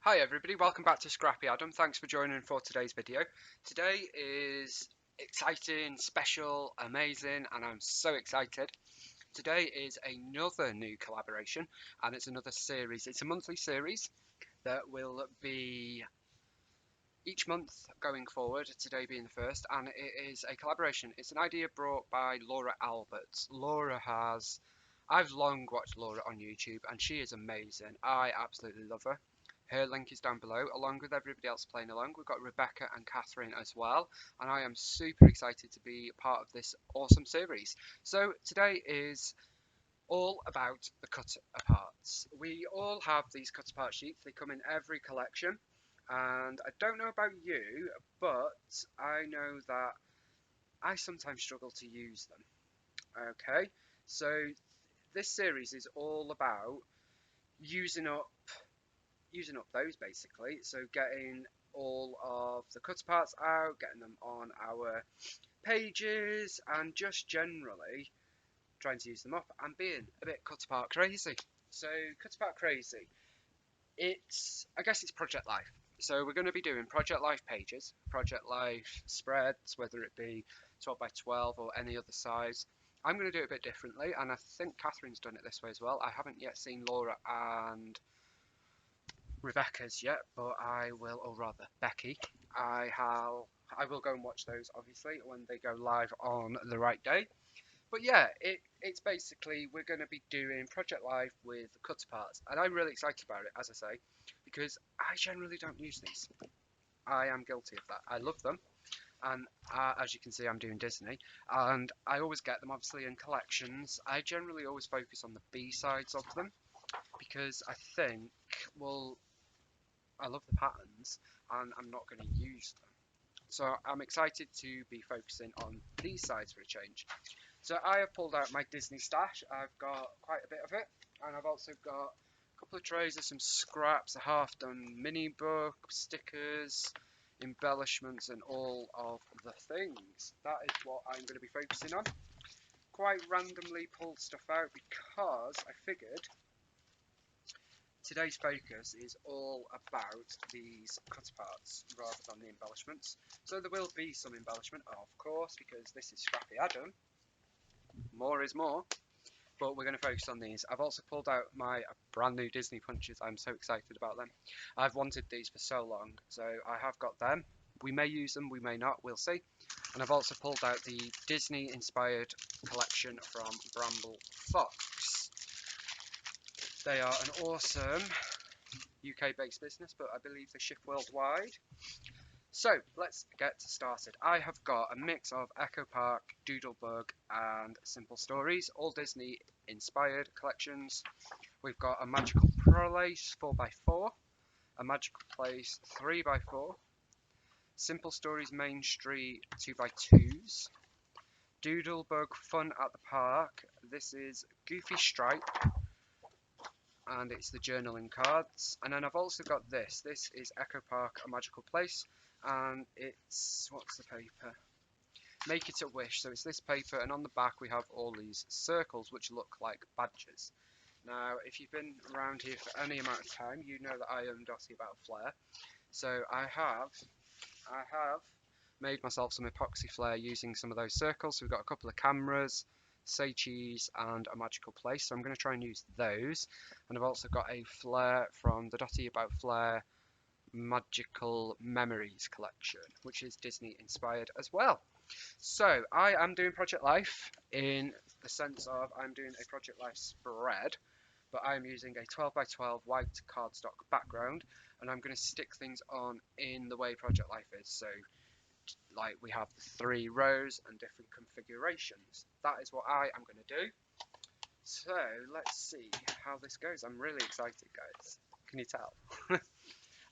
Hi everybody, welcome back to Scrappy Adam. Thanks for joining for today's video. Today is exciting, special, amazing, and I'm so excited. Today is another new collaboration and it's another series. It's a monthly series that will be each month going forward, today being the first, and it is a collaboration. It's an idea brought by Laura Alberts. I've long watched Laura on YouTube and she is amazing. I absolutely love her. Her link is down below, along with everybody else playing along. We've got Rebecca and Catherine as well, and I am super excited to be part of this awesome series. So today is all about the cut aparts. We all have these cut apart sheets. They come in every collection, and I don't know about you, but I know that I sometimes struggle to use them. Okay, so this series is all about using up those basically. So getting all of the cut parts out, getting them on our pages, and just generally trying to use them up and being a bit cut apart crazy. So cut apart crazy. I guess it's project life. So we're going to be doing project life pages, project life spreads, whether it be 12 by 12 or any other size. I'm going to do it a bit differently, and I think Catherine's done it this way as well. I haven't yet seen Laura and Rebecca's yet, but I will, or rather Becky. I will go and watch those obviously when they go live on the right day. But yeah, it's basically we're going to be doing Project Live with cut parts, and I'm really excited about it, as I say, because I generally don't use these. I am guilty of that. I love them, and as you can see, I'm doing Disney, and I always get them obviously in collections. I generally always focus on the B sides of them because I think, well, I love the patterns, and I'm not going to use them. So I'm excited to be focusing on these sides for a change. So I have pulled out my Disney stash. I've got quite a bit of it, and I've also got a couple of trays of some scraps, a half-done mini book, stickers, embellishments, and all of the things. That is what I'm going to be focusing on. Quite randomly pulled stuff out because I figured today's focus is all about these cut parts rather than the embellishments. So there will be some embellishment, of course, because this is Scrappy Adam. More is more. But we're going to focus on these. I've also pulled out my brand new Disney punches. I'm so excited about them. I've wanted these for so long, so I have got them. We may use them, we may not, we'll see. And I've also pulled out the Disney inspired collection from Bramble Fox. They are an awesome UK based business, but I believe they ship worldwide. So let's get started. I have got a mix of Echo Park, Doodlebug, and Simple Stories, all Disney inspired collections. We've got a Magical Place 4x4, a Magical Place 3x4, Simple Stories Main Street 2x2s, Doodlebug Fun at the Park. This is Goofy Stripe, and it's the journaling cards. And then I've also got this. This is Echo Park, a Magical Place, and it's, what's the paper? Make It a Wish. So it's this paper, and on the back we have all these circles which look like badges. Now, if you've been around here for any amount of time, you know that I am dotty about flair. So I have made myself some epoxy flair using some of those circles. So we've got a couple of cameras, say cheese, and a magical place. So I'm going to try and use those. And I've also got a flair from the Dotty About Flair Magical Memories collection, which is Disney inspired as well. So I am doing Project Life in the sense of I'm doing a Project Life spread, but I'm using a 12 by 12 white cardstock background, and I'm going to stick things on in the way Project Life is. So like we have 3 rows and different configurations. That is what I am going to do. So let's see how this goes. I'm really excited, guys. Can you tell?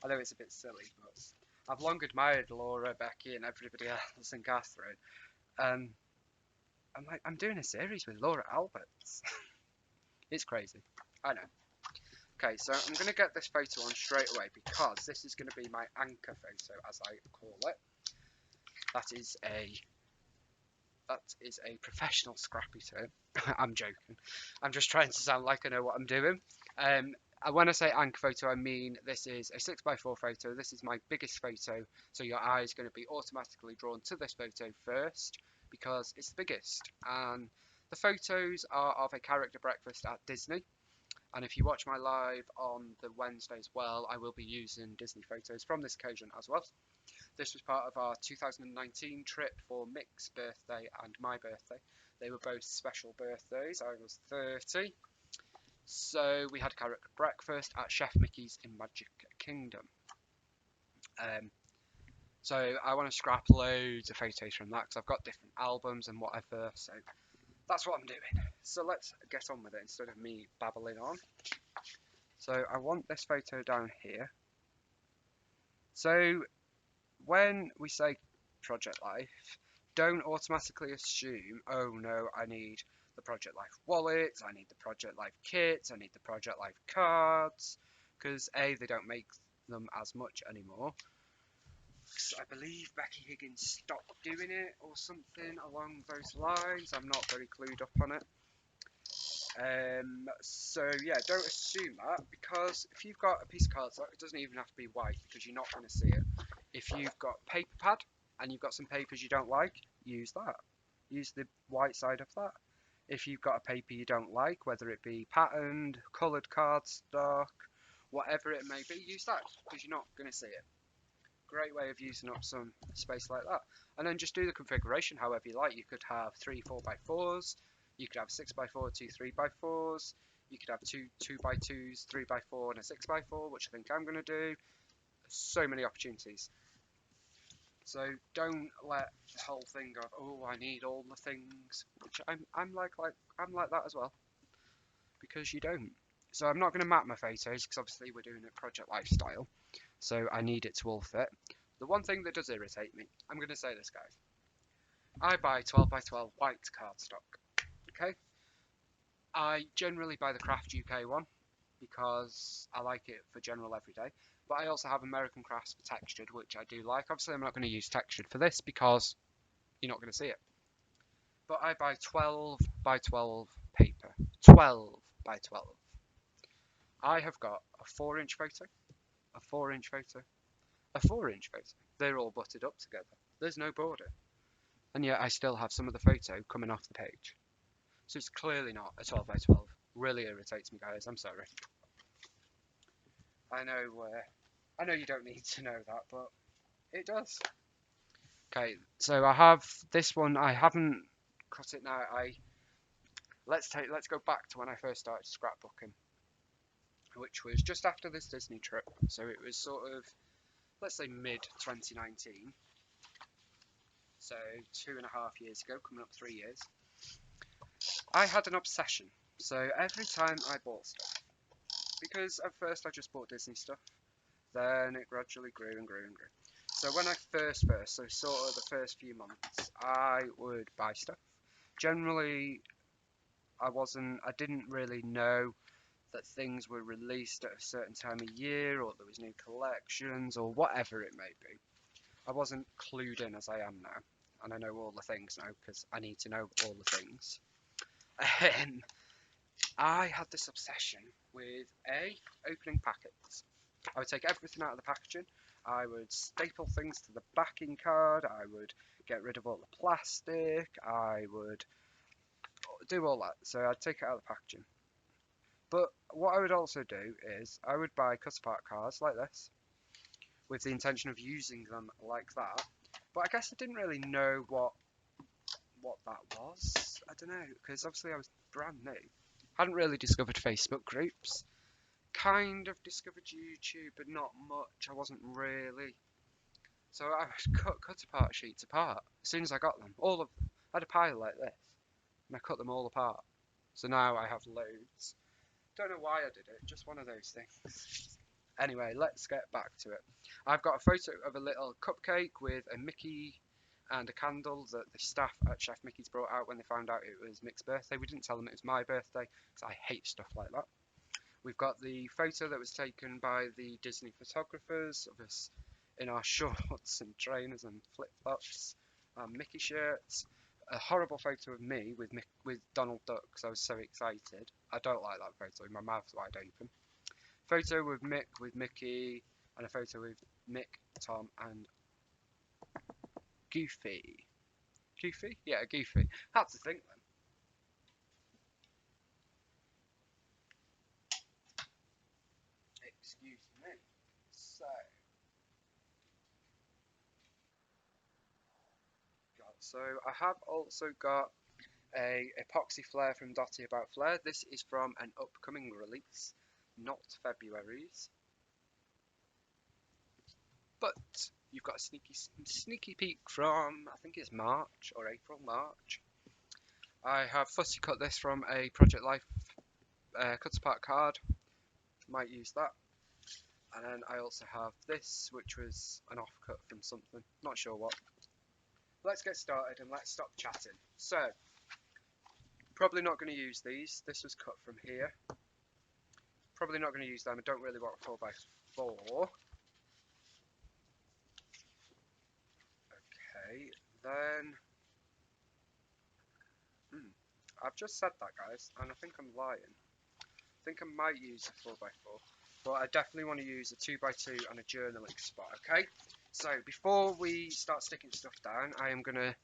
I know it's a bit silly, but I've long admired Laura, Becky, and everybody else, and Catherine. Um, I'm doing a series with Laura Alberts. It's crazy. I know. Okay, so I'm going to get this photo on straight away because this is going to be my anchor photo, as I call it. That is a professional scrappy term. I'm joking. I'm just trying to sound like I know what I'm doing. When I say anchor photo, I mean this is a 6x4 photo. This is my biggest photo, so your eye is going to be automatically drawn to this photo first because it's the biggest. And the photos are of a character breakfast at Disney. And if you watch my live on the Wednesday as well, I will be using Disney photos from this occasion as well. This was part of our 2019 trip for Mick's birthday and my birthday. They were both special birthdays. I was 30. So we had character breakfast at Chef Mickey's in Magic Kingdom. So I want to scrap loads of photos from that because I've got different albums and whatever. So that's what I'm doing. So let's get on with it instead of me babbling on. So I want this photo down here. So when we say Project Life, don't automatically assume, oh no, I need the Project Life wallets, I need the Project Life kits, I need the Project Life cards, because A, they don't make them as much anymore. I believe Becky Higgins stopped doing it or something along those lines. I'm not very clued up on it. So yeah, don't assume that, because if you've got a piece of cardstock, it doesn't even have to be white because you're not going to see it. If you've got paper pad and you've got some papers you don't like, use that. Use the white side of that. If you've got a paper you don't like, whether it be patterned, coloured cardstock, whatever it may be, use that because you're not going to see it. Great way of using up some space like that. And then just do the configuration however you like. You could have 3 4x4s, you could have 6x4, 2 3x4s, you could have 2 2x2s, 3x4 and a 6x4, which I think I'm going to do. So many opportunities. So don't let the whole thing of, oh, I need all the things, which I'm like that as well, because you don't. So I'm not going to map my photos because obviously we're doing a project lifestyle, so I need it to all fit. The one thing that does irritate me, I'm going to say this, guys. I buy 12x12 white cardstock. Okay, I generally buy the Craft UK one because I like it for general everyday. But I also have American Crafts for textured, which I do like. Obviously, I'm not going to use textured for this because you're not going to see it. But I buy 12x12 paper. 12x12. I have got a 4-inch photo, a 4-inch photo, a 4-inch photo. They're all butted up together. There's no border. And yet I still have some of the photo coming off the page. So it's clearly not a 12x12. Really irritates me, guys. I'm sorry. I know you don't need to know that, but it does. Okay, so I have this one. I haven't cut it now. Let's go back to when I first started scrapbooking, which was just after this Disney trip. So it was sort of, let's say, mid 2019. So 2.5 years ago, coming up 3 years. I had an obsession. So every time I bought stuff, because at first I just bought Disney stuff, then it gradually grew and grew and grew. So when I first, so sort of the first few months, I would buy stuff. Generally, I didn't really know that things were released at a certain time of year, or there was new collections, or whatever it may be. I wasn't clued in as I am now, and I know all the things now because I need to know all the things. I had this obsession with opening packets. I would take everything out of the packaging. I would staple things to the backing card. I would get rid of all the plastic. I would do all that. So I'd take it out of the packaging. But what I would also do is I would buy cut apart cards like this with the intention of using them like that. But I guess I didn't really know what that was. I don't know, because obviously I was brand new. Hadn't really discovered Facebook groups. Kind of discovered YouTube, but not much. I wasn't really. So I cut apart sheets apart as soon as I got them. All of them. I had a pile like this, and I cut them all apart. So now I have loads. Don't know why I did it. Just one of those things. Anyway, let's get back to it. I've got a photo of a little cupcake with a Mickey and a candle that the staff at Chef Mickey's brought out when they found out it was Mick's birthday. We didn't tell them it was my birthday because I hate stuff like that. We've got the photo that was taken by the Disney photographers of us in our shorts and trainers and flip-flops and Mickey shirts. A horrible photo of me with Donald Duck because I was so excited. I don't like that photo. My mouth's wide open. photo with Mick with Mickey, and a photo with Mick, Tom, and Goofy. Goofy? Yeah, Goofy. Had to think then. Excuse me. So I have also got a epoxy flare from Dotty About Flare. This is from an upcoming release, not February's. But you've got a sneaky peek from, I think it's March or April, March. I have fussy cut this from a Project Life cut apart card. Might use that. And then I also have this, which was an offcut from something, not sure what. Let's get started and let's stop chatting. So, probably not going to use these. This was cut from here. Probably not going to use them. I don't really want a 4x4. Okay, then... I've just said that, guys, and I think I'm lying. I think I might use a 4x4, but I definitely want to use a 2x2 and a journaling spot, okay? So, before we start sticking stuff down, I'm gonna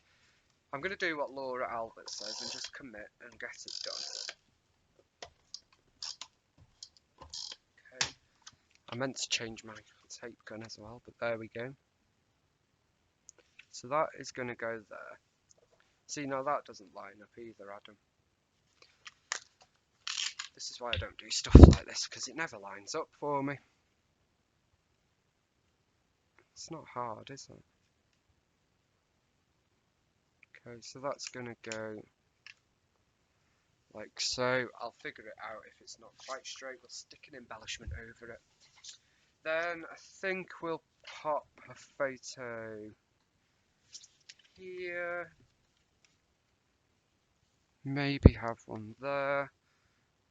do what Laura Albert says and just commit and get it done. Okay. I meant to change my tape gun as well, but there we go. So that is going to go there. See, now that doesn't line up either, Adam. This is why I don't do stuff like this, because it never lines up for me. It's not hard, is it? Okay, so that's going to go like so. I'll figure it out. If it's not quite straight, we'll stick an embellishment over it. Then I think we'll pop a photo here. Maybe have one there.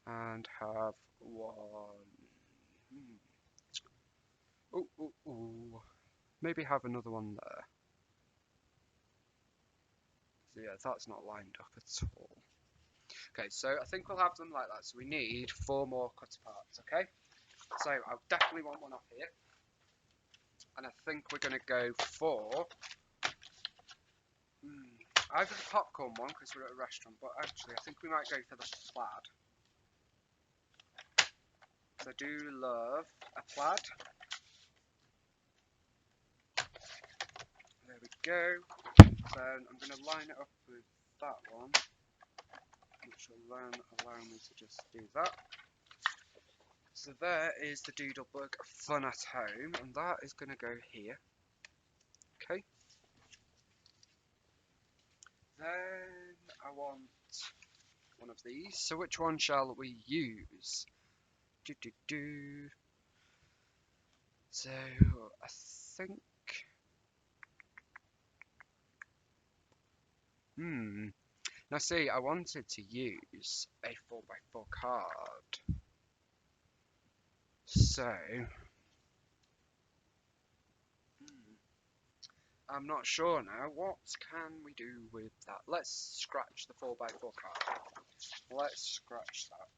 And have one... Ooh. Maybe have another one there. So yeah, that's not lined up at all. Okay, so I think we'll have them like that. So we need 4 more cut parts, okay? So I definitely want one up here. And I think we're going to go for... either the popcorn one, because we're at a restaurant, but actually I think we might go for the plaid. So I do love a plaid. There we go. Then I'm going to line it up with that one, which will then allow me to just do that. So there is the Doodlebug Fun at Home, and that is going to go here. Okay. Then I want one of these. So which one shall we use? So I think... Now see, I wanted to use a 4x4 card. So... I'm not sure now. What can we do with that? Let's scratch the 4x4 card. Let's scratch that.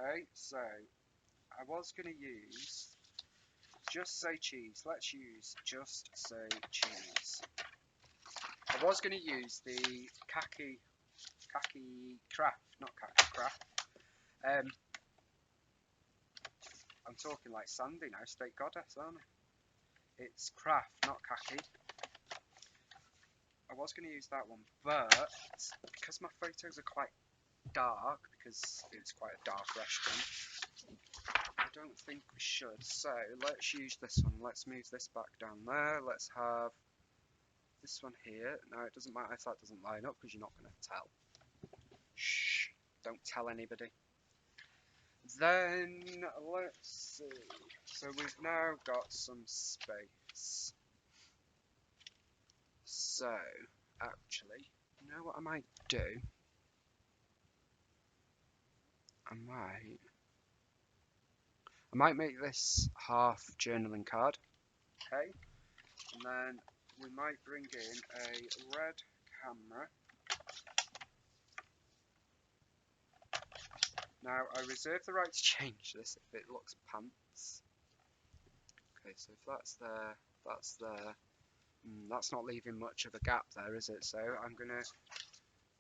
Okay, so I was going to use Just Say Cheese. Let's use Just Say Cheese. I was going to use the khaki craft, not khaki craft. I'm talking like Sandy now, State Goddess, aren't I? It's craft, not khaki. I was going to use that one, but because my photos are quite dark, because it's quite a dark restaurant, I don't think we should. So let's use this one. Let's move this back down there. Let's have this one here. Now it doesn't matter if that doesn't line up, because you're not going to tell. Shh, don't tell anybody. Then let's see. So we've now got some space. So actually, you know what I might do? I might make this half journaling card. Okay, and then we might bring in a red camera. Now, I reserve the right to change this if it looks pants. Okay, so if that's there, that's there. That's not leaving much of a gap there, is it? So I'm going to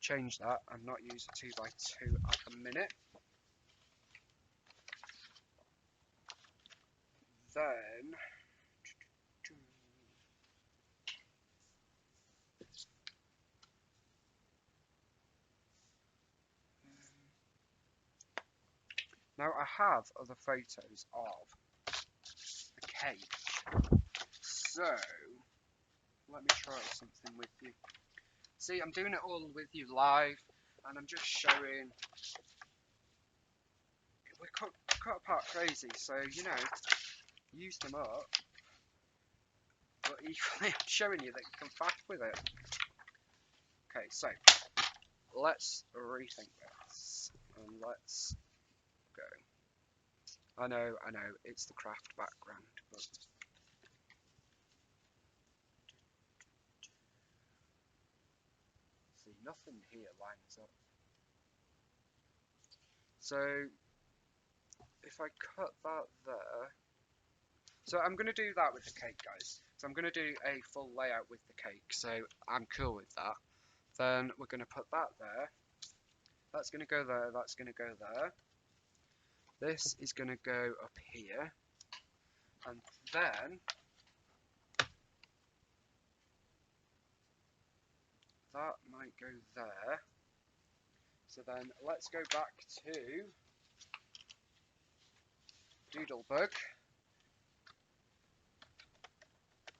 change that and not use a 2x2 at the minute. Then now I have other photos of the cake. So let me try something with you. See, I'm doing it all with you live, and I'm just showing. We're cut apart crazy, so you know, use them up. But equally, I'm showing you that you can faff with it. Okay, so let's rethink this, and let's go. I know, it's the craft background, but see, nothing here lines up. So if I cut that there, so I'm going to do that with the cake, guys. So I'm going to do a full layout with the cake, so I'm cool with that. Then we're going to put that there. That's going to go there, that's going to go there. This is going to go up here. And then that might go there. So then let's go back to Doodlebug.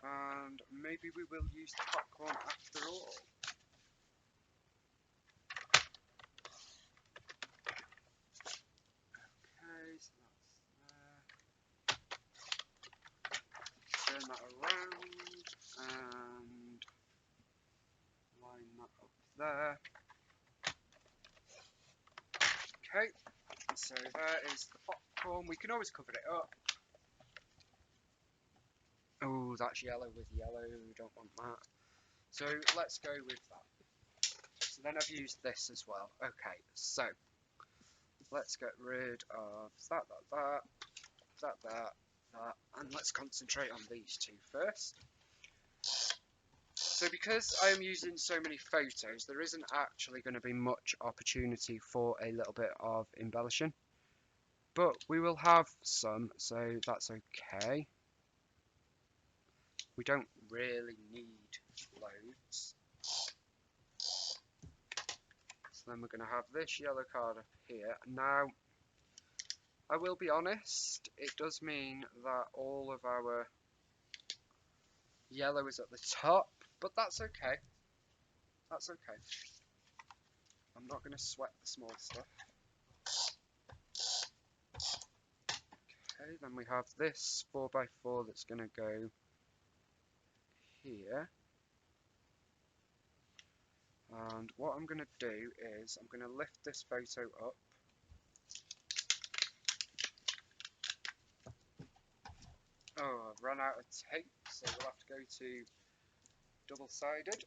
And maybe we will use the popcorn after all. Okay, so that's there. Turn that around and line that up there. Okay, so there is the popcorn. We can always cover it up. Oh, that's yellow with yellow. We don't want that. So let's go with that. So then I've used this as well. Okay, so let's get rid of that, and let's concentrate on these two first. So because I am using so many photos, there isn't actually going to be much opportunity for a little bit of embellishing. But we will have some, so that's okay. We don't really need loads. So then we're going to have this yellow card up here. Now, I will be honest, it does mean that all of our yellow is at the top, but that's okay. That's okay. I'm not going to sweat the small stuff. Okay, then we have this 4x4 that's going to go here. And what I'm going to do is I'm going to lift this photo up. Oh, I've run out of tape, so we'll have to go to double-sided.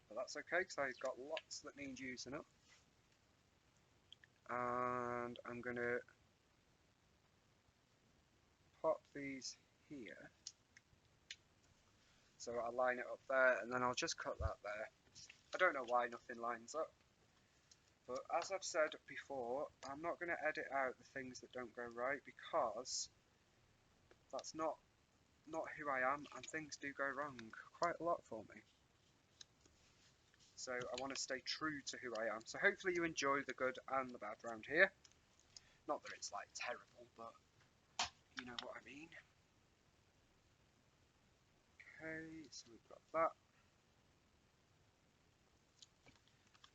But that's okay, because I've got lots that need using up. And I'm going to pop these here. So I'll line it up there, and then I'll just cut that there. I don't know why nothing lines up. But as I've said before, I'm not going to edit out the things that don't go right, because that's not who I am, and things do go wrong quite a lot for me. So I want to stay true to who I am. So hopefully you enjoy the good and the bad round here. Not that it's like terrible, but you know what I mean. Okay, so we've got that.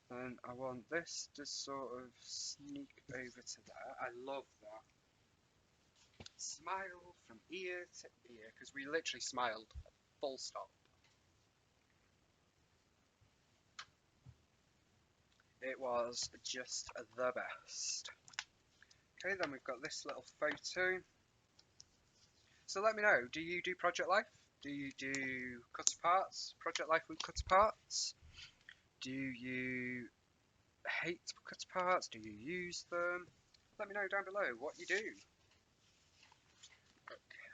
Then I want this to sort of sneak over to there. I love that. Smile from ear to ear, because we literally smiled, full stop. It was just the best. Okay, then we've got this little photo. So let me know, do you do Project Life? Do you do cut aparts? Project Life with cut aparts? Do you hate cut parts? Do you use them? Let me know down below what you do.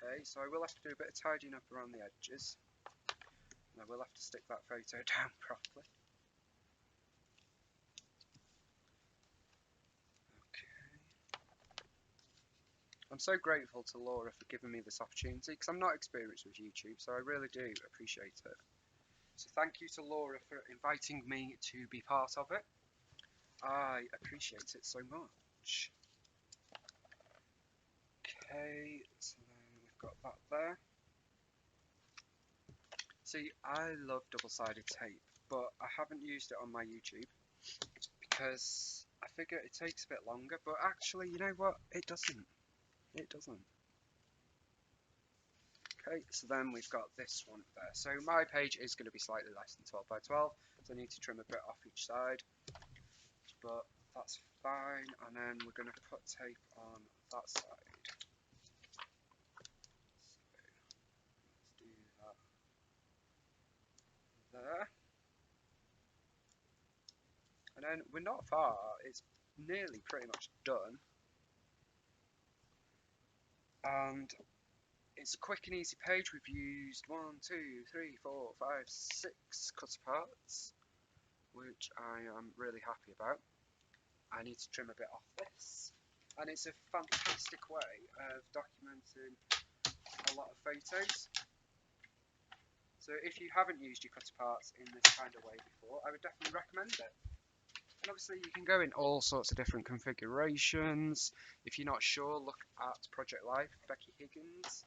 Okay, so I will have to do a bit of tidying up around the edges. And I will have to stick that photo down properly. I'm so grateful to Laura for giving me this opportunity because I'm not experienced with YouTube, so I really do appreciate it. So thank you to Laura for inviting me to be part of it. I appreciate it so much. Okay, so then we've got that there. See, I love double-sided tape, but I haven't used it on my YouTube because I figure it takes a bit longer, but actually, you know what? It doesn't. It doesn't. Okay, so then we've got this one there. So my page is going to be slightly less than 12 by 12, so I need to trim a bit off each side, but that's fine. And then we're going to put tape on that side. So let's do that there. And then we're not far, it's nearly pretty much done. And it's a quick and easy page. We've used 1, 2, 3, 4, 5, 6 cut parts, which I am really happy about. I need to trim a bit off this. And it's a fantastic way of documenting a lot of photos. So if you haven't used your cut parts in this kind of way before, I would definitely recommend it. And obviously you can go in all sorts of different configurations. If you're not sure, look at Project Life, Becky Higgins,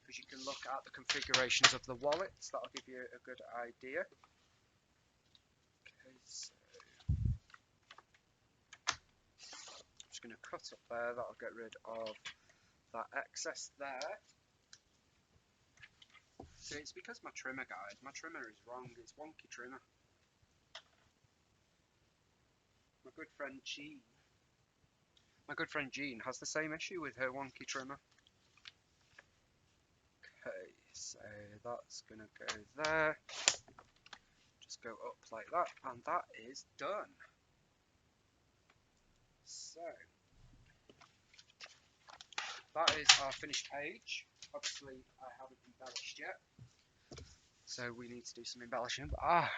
because you can look at the configurations of the wallets. That'll give you a good idea. Okay, so I'm just going to cut up there. That'll get rid of that excess there. So it's because my trimmer, guys, my trimmer is wrong. It's wonky trimmer. My good friend Jean has the same issue with her wonky trimmer. Okay, so that's gonna go there. Just go up like that, and that is done. So that is our finished page. Obviously, I haven't embellished yet, so we need to do some embellishing. But I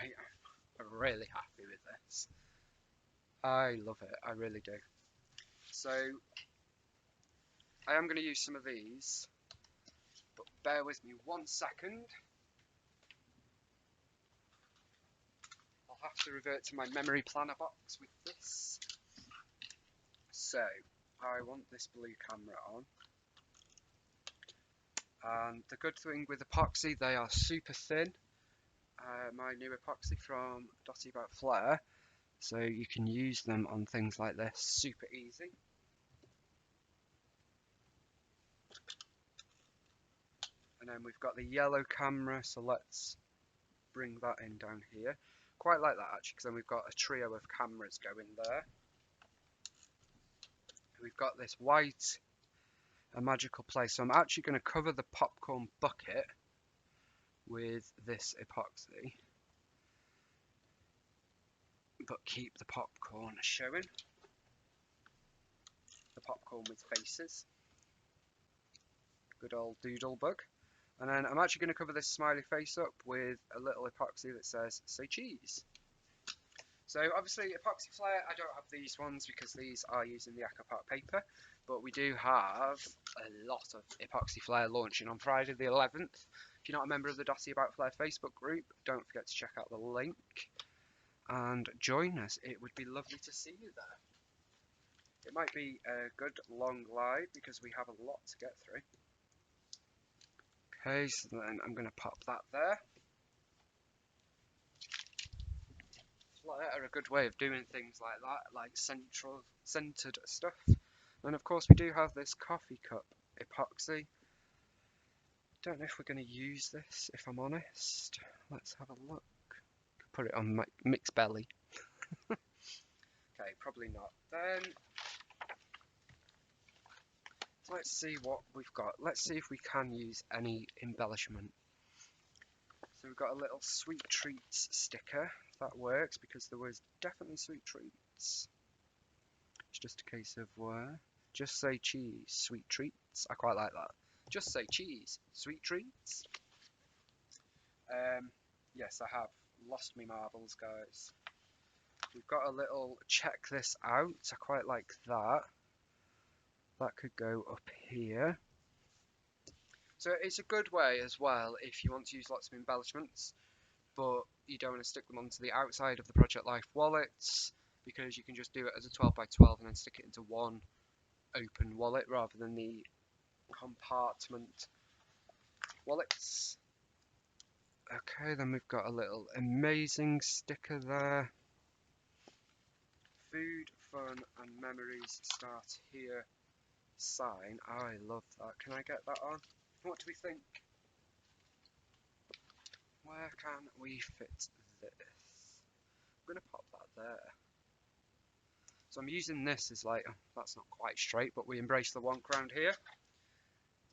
am really happy with this. I love it. I really do. So I am going to use some of these, but bear with me 1 second. I'll have to revert to my memory planner box with this. So I want this blue camera on. And the good thing with epoxy, they are super thin. My new epoxy from Dotty About Flair, so you can use them on things like this super easy. And then we've got the yellow camera, so let's bring that in down here. Quite like that actually, because then we've got a trio of cameras going there. We've got this white, a magical place. So I'm actually going to cover the popcorn bucket with this epoxy, but keep the popcorn showing. The popcorn with faces. Good old doodle bug. And then I'm actually going to cover this smiley face up with a little epoxy that says "Say cheese." So obviously epoxy flare, I don't have these ones because these are using the Aquapart paper, but we do have a lot of epoxy flare launching on Friday the 11th. If you're not a member of the Dotty About Flare Facebook group, don't forget to check out the link and join us. It would be lovely to see you there. It might be a good long live because we have a lot to get through. Okay, so then I'm going to pop that there. Flare are a good way of doing things like that, like centered stuff. And of course we do have this coffee cup epoxy. Don't know if we're going to use this, if I'm honest. Let's have a look. Put it on mixed belly. Okay, probably not. Then let's see what we've got. Let's see if we can use any embellishment. So we've got a little sweet treats sticker. That works because there was definitely sweet treats. It's just a case of just say cheese, sweet treats. I quite like that. Just say cheese, sweet treats. Yes, I have lost me marbles, guys. We've got a little check this out. I quite like that. That could go up here. So it's a good way as well if you want to use lots of embellishments, but you don't want to stick them onto the outside of the Project Life wallets, because you can just do it as a 12 by 12 and then stick it into one open wallet rather than the compartment wallets. Okay, then we've got a little amazing sticker there. Food, fun and memories start here. Sign. I love that. Can I get that on? What do we think? Where can we fit this? I'm going to pop that there. So I'm using this as like, that's not quite straight, but we embrace the wonk round here.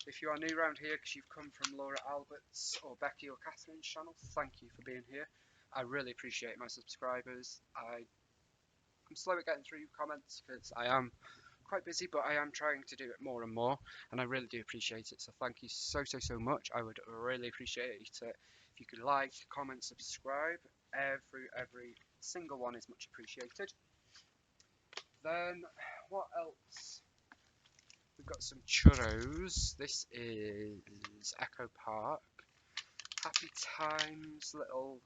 If you are new around here because you've come from Laura Albert's or Becky or Catherine's channel, thank you for being here. I really appreciate my subscribers. I'm slow at getting through comments because I am quite busy, but I am trying to do it more and more, and I really do appreciate it. So thank you so much. I would really appreciate it if you could like, comment, subscribe. Every single one is much appreciated. Then what else? We've got some churros. This is Echo Park. Happy Times, little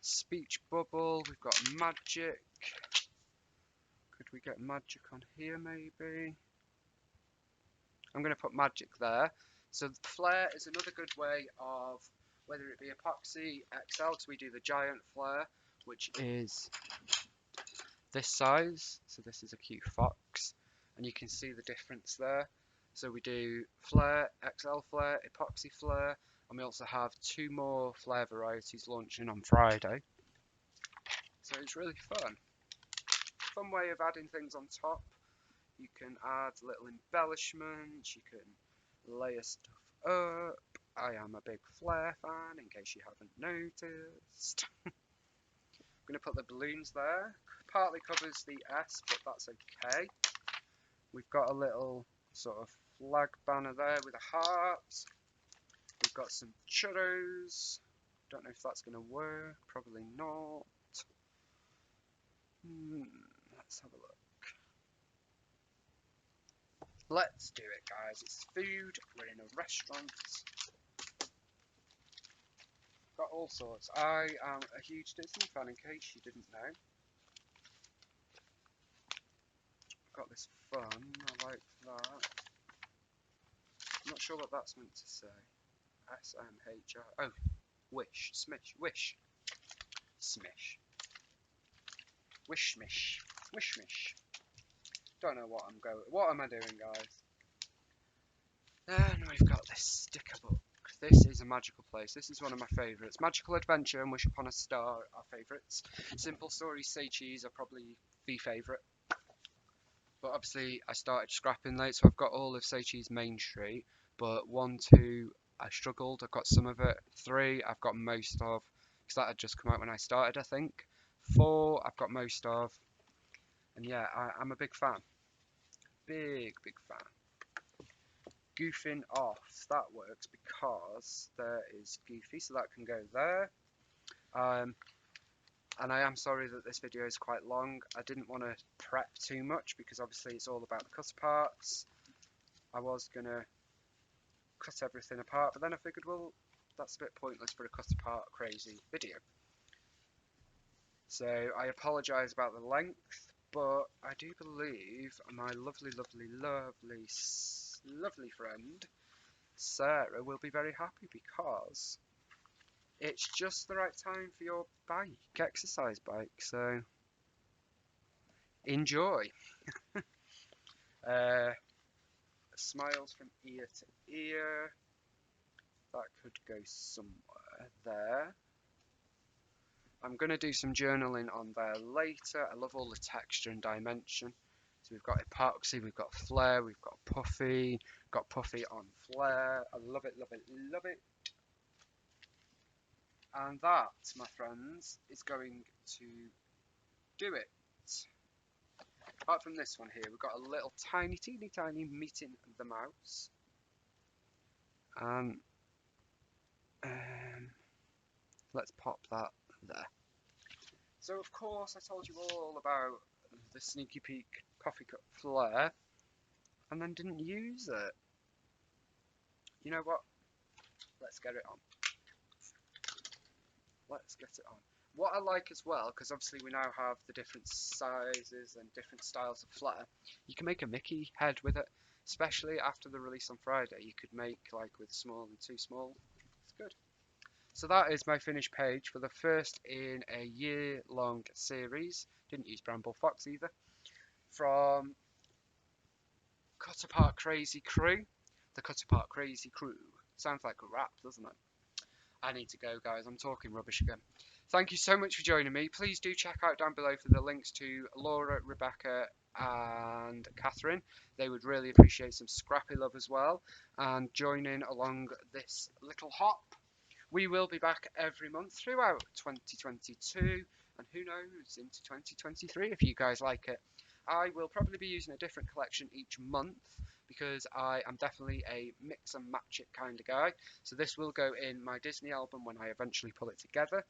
speech bubble. We've got magic. Could we get magic on here maybe? I'm going to put magic there. So flare is another good way of, whether it be epoxy XL, because we do the giant flare, which is this size. So this is a cute fox, and you can see the difference there. So we do flare, XL flare, epoxy flare, and we also have 2 more flare varieties launching on Friday. So it's really fun. Fun way of adding things on top. You can add little embellishments, you can layer stuff up. I am a big flare fan, in case you haven't noticed. I'm going to put the balloons there. Partly covers the S, but that's okay. We've got a little sort of flag banner there with a heart. We've got some churros. Don't know if that's going to work. Probably not. Let's have a look. Let's do it, guys. It's food. We're in a restaurant. Got all sorts. I am a huge Disney fan, in case you didn't know. Got this fun. I like that. I'm not sure what that's meant to say. SMHR. Oh, wish. Smish. Wish. Smish. Wish smish. Wish smish. Don't know what I'm going. What am I doing, guys? Then we've got this sticker book. This is a magical place. This is one of my favourites. Magical Adventure and Wish Upon a Star are favourites. Simple Stories, Say Cheese are probably the favourite. But obviously I started scrapping late, so I've got all of Say Cheese Main Street. But 1, 2, I struggled. I've got some of it. 3, I've got most of, because that had just come out when I started, I think. 4, I've got most of. And yeah, I'm a big fan. Big fan. Goofing off, that works because there is Goofy, so that can go there. And I am sorry that this video is quite long. I didn't want to prep too much because obviously it's all about the cut parts. I was going to cut everything apart, but then I figured, well, that's a bit pointless for a cut apart crazy video. So I apologise about the length, but I do believe my lovely friend Sarah will be very happy, because it's just the right time for your bike, exercise bike, so enjoy. Smiles from ear to ear, that could go somewhere there. I'm going to do some journaling on there later. I love all the texture and dimension. So we've got epoxy, we've got flare, we've got puffy on flare. I love it. And that, my friends, is going to do it. Apart from this one here, we've got a little tiny, teeny tiny meeting the mouse. Um, let's pop that there. So of course I told you all about the Sneaky Peek coffee cup flare and then didn't use it. You know what? Let's get it on. Let's get it on. What I like as well, because obviously we now have the different sizes and different styles of flare, you can make a Mickey head with it, especially after the release on Friday. You could make like with small and too small. It's good. So that is my finished page for the first in a year-long series. Didn't use Bramble Fox either. From Cut Apart Crazy Crew. The Cut Apart Crazy Crew. Sounds like a rap, doesn't it? I need to go, guys. I'm talking rubbish again. Thank you so much for joining me. Please do check out down below for the links to Laura, Rebecca, and Catherine. They would really appreciate some scrappy love as well. And join in along this little hop. We will be back every month throughout 2022, and who knows, into 2023 if you guys like it. I will probably be using a different collection each month because I am definitely a mix and match it kind of guy. So this will go in my Disney album when I eventually pull it together,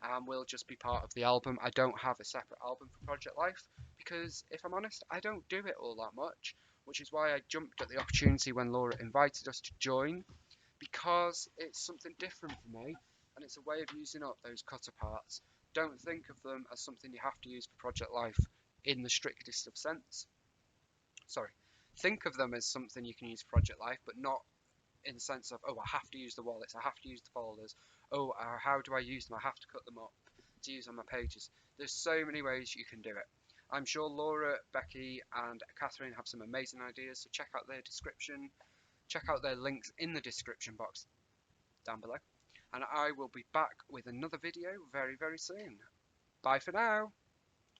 and will just be part of the album. I don't have a separate album for Project Life because, if I'm honest, I don't do it all that much, which is why I jumped at the opportunity when Laura invited us to join, because it's something different for me and it's a way of using up those cutter parts. Don't think of them as something you have to use for Project Life in the strictest of sense. Sorry. Think of them as something you can use for Project Life, but not in the sense of, oh, I have to use the wallets, I have to use the folders, oh, how do I use them? I have to cut them up to use on my pages. There's so many ways you can do it. I'm sure Laura, Becky, and Catherine have some amazing ideas, so check out their description. Check out their links in the description box down below. And I will be back with another video very, very soon. Bye for now.